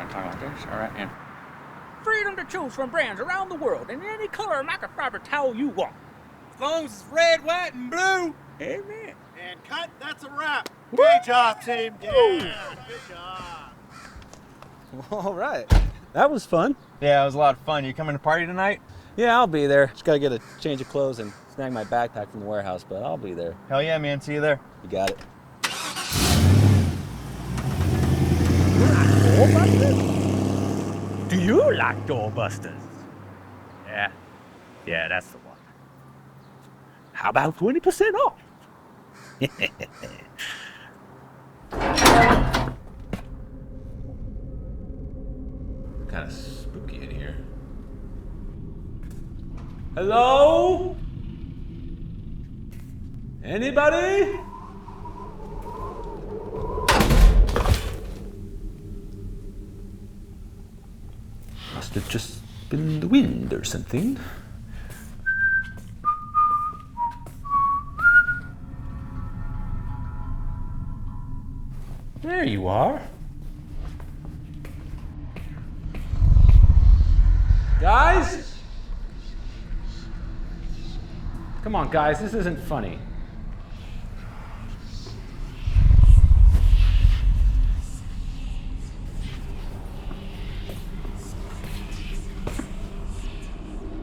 talk like this. All right, and freedom to choose from brands around the world in any color microfiber towel you want. As long as it's red, white, and blue. Amen. And cut, that's a wrap. Great job, team. Yeah, good job. All right. That was fun. Yeah, it was a lot of fun. You coming to party tonight? Yeah, I'll be there. Just gotta get a change of clothes and snag my backpack from the warehouse, but I'll be there. Hell yeah, man. See you there. You got it. Do you like doorbusters? Yeah. Yeah, that's the one. How about 20% off? Kind of spooky in here. Hello? Anybody? Must have just been the wind or something. There you are. Guys? Come on, guys, this isn't funny.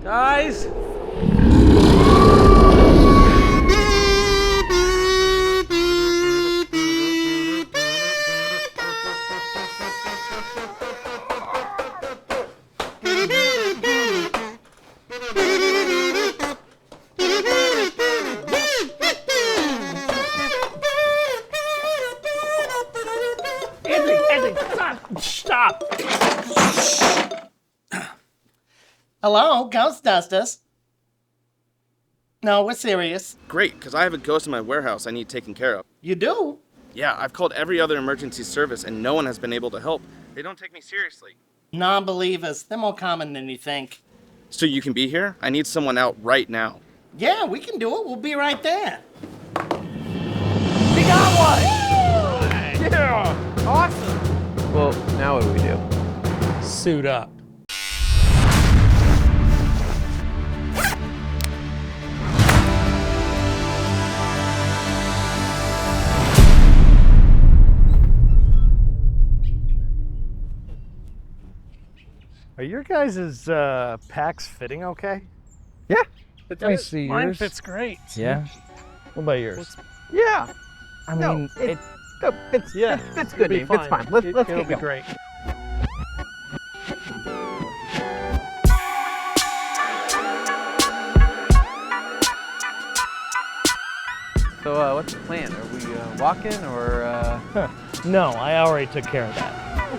Guys? Stop! Hello, ghostdusters. No, we're serious. Great, because I have a ghost in my warehouse I need taken care of. You do? Yeah, I've called every other emergency service and no one has been able to help. They don't take me seriously. Non-believers, they're more common than you think. So you can be here? I need someone out right now. Yeah, we can do it. We'll be right there. We got one! Yeah! Awesome! Well, now what do we do? Suit up. Are your guys' packs fitting okay? Yeah. Let me see Mine yours. fits great. Yeah. What about yours? Yeah. I No, mean, it's Yeah. it's good, It'll be Dave. It's fine. Let's It'll get be going. great. So, what's the plan? Are we walking or? No, I already took care of that.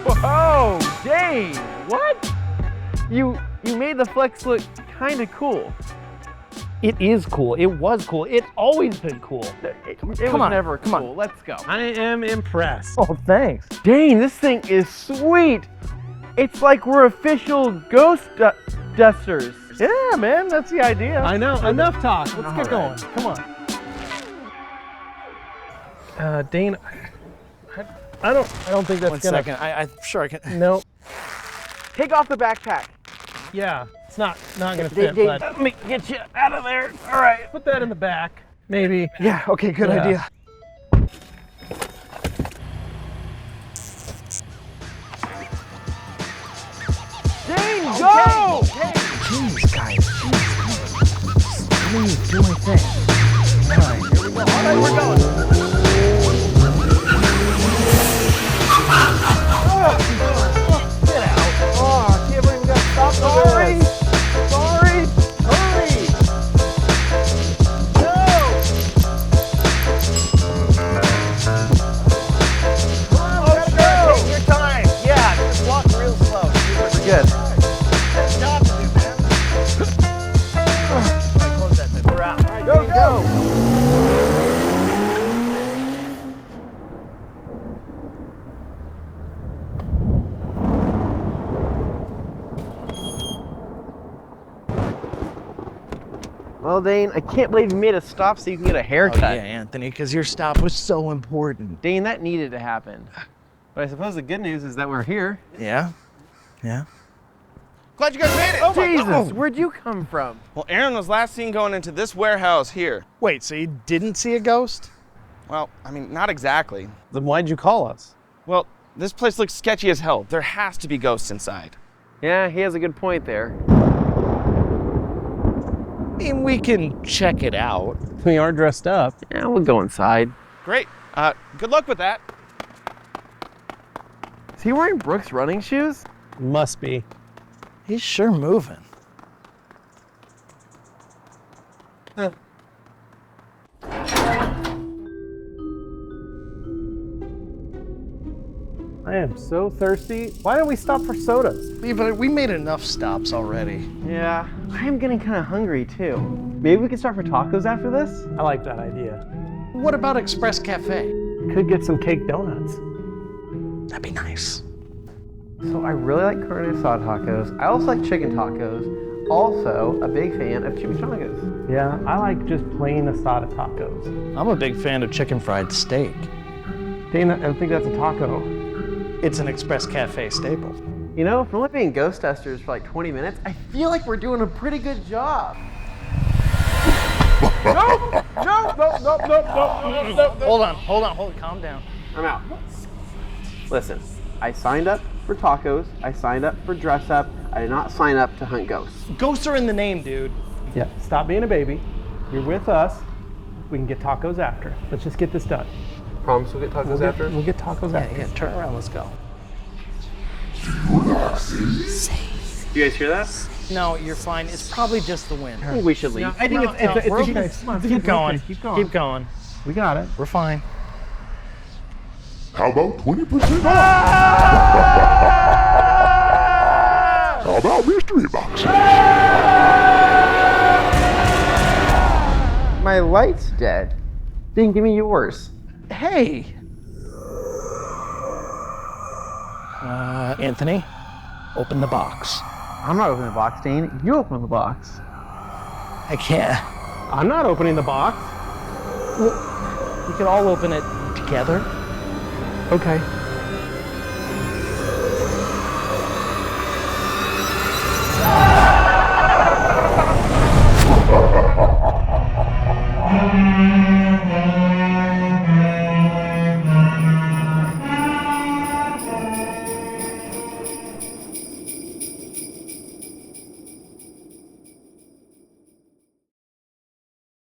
Whoa, Dane! What? You made the flex look kind of cool. It is cool. It was cool. It's always been cool. It Come was on, never come on. cool. Let's go. I am impressed. Oh, thanks. Dane, this thing is sweet. It's like we're official ghostdusters. Yeah, man, that's the idea. I know. Enough talk. Let's get All going. Come on. Dane, I don't think that's One gonna. second. I'm sure I can. No. Take off the backpack. Yeah, it's not gonna fit. Dane, But let me get you out of there. All right. put that in the back, maybe. Yeah. Okay. Good Yeah. idea. Dane, go! Jeez, guys. Jeez. Please do my thing. All right, here we go. All right, we're going. Get out. Oh, can't believe we got stopped. Sorry. Sorry. Hurry. No. Come on, we gotta go. Take your time. Yeah, just walk real slow. We're good. That's job to do, man. Close that thing. We're out. All right, Go, go. Well, Dane, I can't believe you made us stop so you can get a haircut. Oh, yeah, Anthony, because your stop was so important. Dane, that needed to happen. But I suppose the good news is that we're here. Yeah. Yeah. Glad you guys made it. Oh, Jesus, where'd you come from? Well, Aaron was last seen going into this warehouse here. Wait, so you didn't see a ghost? Well, I mean, not exactly. Then why'd you call us? Well, this place looks sketchy as hell. There has to be ghosts inside. Yeah, he has a good point there. I mean, we can check it out. We are dressed up. Yeah, we'll go inside. Great. Good luck with that. Is he wearing Brooks running shoes? Must be. He's sure moving. I am so thirsty. Why don't we stop for sodas? Yeah, but we made enough stops already. Yeah, I am getting kind of hungry too. Maybe we can start for tacos after this? I like that idea. What about Express Cafe? Could get some cake donuts. That'd be nice. So I really like carne asada tacos. I also like chicken tacos. Also, a big fan of chimichangas. Yeah, I like just plain asada tacos. I'm a big fan of chicken fried steak. Dana, I don't think that's a taco. It's an Express Cafe staple. You know, for only being ghostdusters for like 20 minutes, I feel like we're doing a pretty good job. No, Hold on, calm down. I'm out. Listen, I signed up for tacos. I signed up for dress up. I did not sign up to hunt ghosts. Ghosts are in the name, dude. Yeah, stop being a baby. You're with us. We can get tacos after. Let's just get this done. Promise we'll get tacos after? We'll get tacos after. Yeah, turn around, let's go. You guys hear that? No, you're fine. It's probably just the wind. I think we should leave. I think it's we're okay. Come on, keep going. Keep going. Keep going. We got it. We're fine. How about 20% off? How about mystery box? My light's dead. Didn't give me yours. Hey. Anthony, open the box. I'm not opening the box, Dane. You open the box. I can't. I'm not opening the box. We could all open it together. Okay.